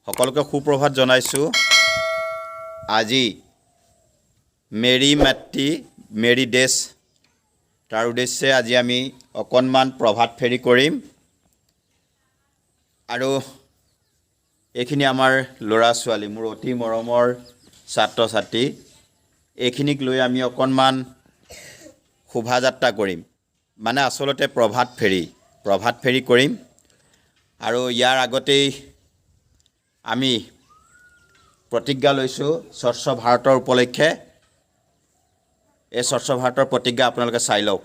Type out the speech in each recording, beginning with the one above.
সকলোকে সুপ্ৰভাত জনাইছোঁ। আজি মেৰী মাটি মেৰী দেশ তাৰ উদ্দেশ্যে আজি আমি অকণমান প্ৰভাত ফেৰী কৰিম আৰু এইখিনি আমাৰ ল'ৰা ছোৱালী মোৰ অতি মৰমৰ ছাত্ৰ ছাত্ৰী এইখিনিক লৈ আমি অকণমান শোভাযাত্ৰা কৰিম, মানে আচলতে প্ৰভাত ফেৰী কৰিম। আৰু ইয়াৰ আগতেই আমি প্ৰতিজ্ঞা লৈছোঁ স্বচ্ছ ভাৰতৰ উপলক্ষে। এই স্বচ্ছ ভাৰতৰ প্ৰতিজ্ঞা আপোনালোকে চাই লওক।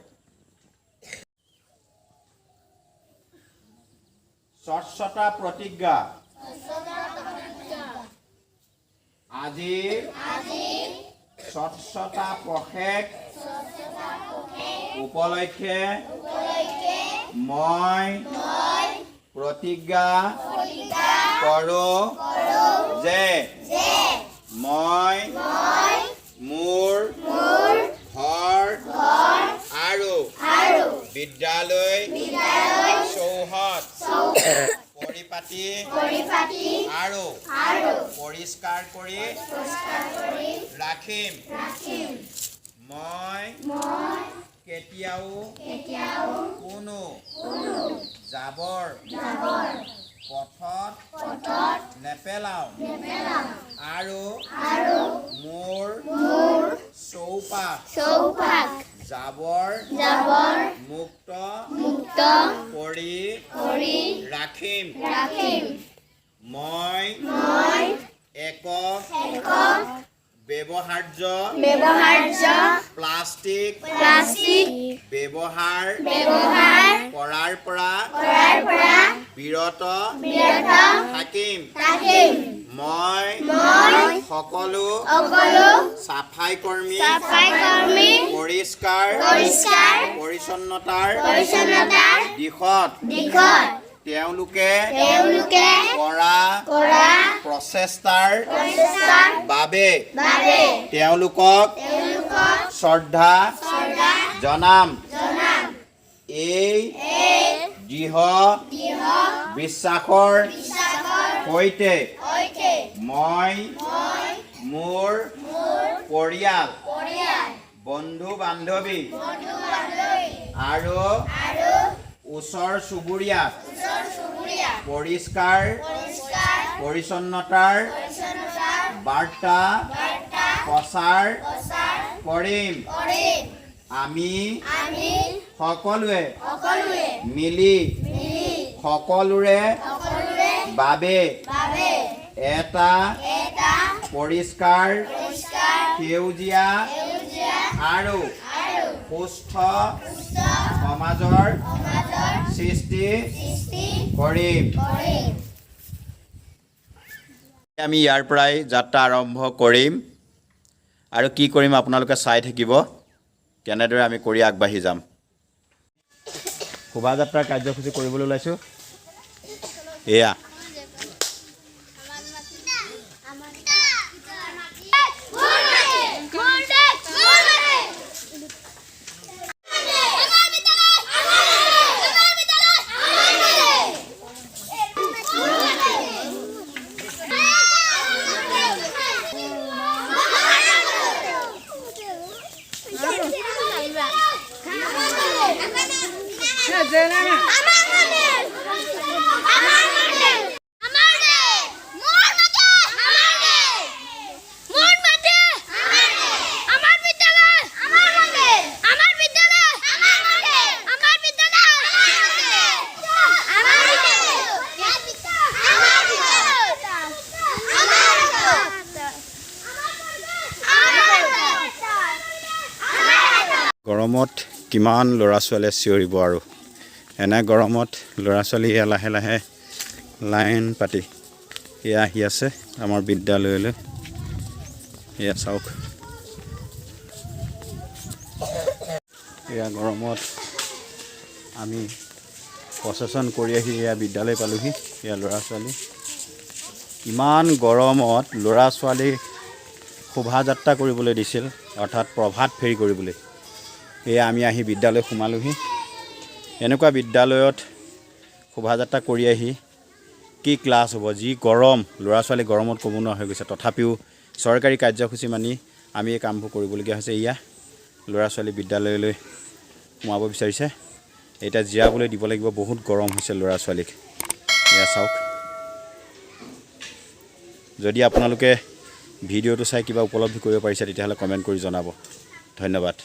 স্বচ্ছতা প্ৰতিজ্ঞা। আজি স্বচ্ছতা পষেক উপলক্ষে মই প্ৰতিজ্ঞা কৰোঁ যে মই মোৰ ঘৰ আৰু বিদ্যালয় চৌহদ পৰিপাটি আৰু পৰিষ্কাৰ কৰি ৰাখিম। মই কেতিয়াও কোনো জাবৰ পথত নেপেলাওঁ আৰু মোৰ চৌপাশ জাবৰ মুক্ত কৰি ৰাখিম। মই একক ব্যৱহাৰ্য প্লাষ্টিক ব্যৱহাৰ কৰাৰ পৰা বিৰত থাকিম। মই সকলো চাফাই কৰ্মী পৰিষ্কাৰ পৰিচ্ছন্নতাৰ দিশত তেওঁলোকে কৰা প্ৰচেষ্টাৰ বাবে তেওঁলোকক শ্ৰদ্ধা জনাম। এই দৃঢ় বিশ্বাসৰ সৈতে মই মোৰ পৰিয়াল বন্ধু বান্ধৱী আৰু ওচৰ চুবুৰীয়াক পৰিষ্কাৰ পৰিচ্ছন্নতাৰ বাৰ্তা প্ৰচাৰ কৰিম। আমি সকলোৱে মিলি সকলোৰে বাবে এটা পৰিষ্কাৰ সেউজীয়া আৰু সুস্থ সমাজৰ সৃষ্টি কৰিম। আমি ইয়াৰ পৰাই যাত্ৰা আৰম্ভ কৰিম আৰু কি কৰিম আপোনালোকে চাই থাকিব, কেনেদৰে আমি কৰি আগবাঢ়ি যাম। শোভাযাত্ৰাৰ কাৰ্যসূচী কৰিবলৈ ওলাইছোঁ। এয়া গৰমত কিমান ল'ৰা ছোৱালীয়ে চিঞৰিব, আৰু এনে গৰমত ল'ৰা ছোৱালী লাহে লাহে লাইন পাতি এয়া আহি আছে আমাৰ বিদ্যালয়লৈ। এয়া চাওক, এয়া গৰমত আমি প্ৰচেছন কৰি আহি এয়া বিদ্যালয় পালোহি। এয়া ল'ৰা ছোৱালী, ইমান গৰমত ল'ৰা ছোৱালী শোভাযাত্ৰা কৰিবলৈ দিছিল, অৰ্থাৎ প্ৰভাত ফেৰী কৰিবলৈ। এয়া আমি আহি বিদ্যালয় সোমালোহি। এনেকুৱা বিদ্যালয়ত শোভাযাত্ৰা কৰি আহি কি ক্লাছ হ'ব, যি গৰম, ল'ৰা ছোৱালী গৰমত ক'ব নোৱাৰা হৈ গৈছে। তথাপিও চৰকাৰী কাৰ্যসূচী মানি আমি এই কামবোৰ কৰিবলগীয়া হৈছে। এয়া ল'ৰা ছোৱালী বিদ্যালয়লৈ সোমাব বিচাৰিছে, এতিয়া জিৰাবলৈ দিব লাগিব, বহুত গৰম হৈছে ল'ৰা ছোৱালীক। এয়া চাওক। যদি আপোনালোকে ভিডিঅ'টো চাই কিবা উপলব্ধি কৰিব পাৰিছে তেতিয়াহ'লে কমেণ্ট কৰি জনাব। ধন্যবাদ।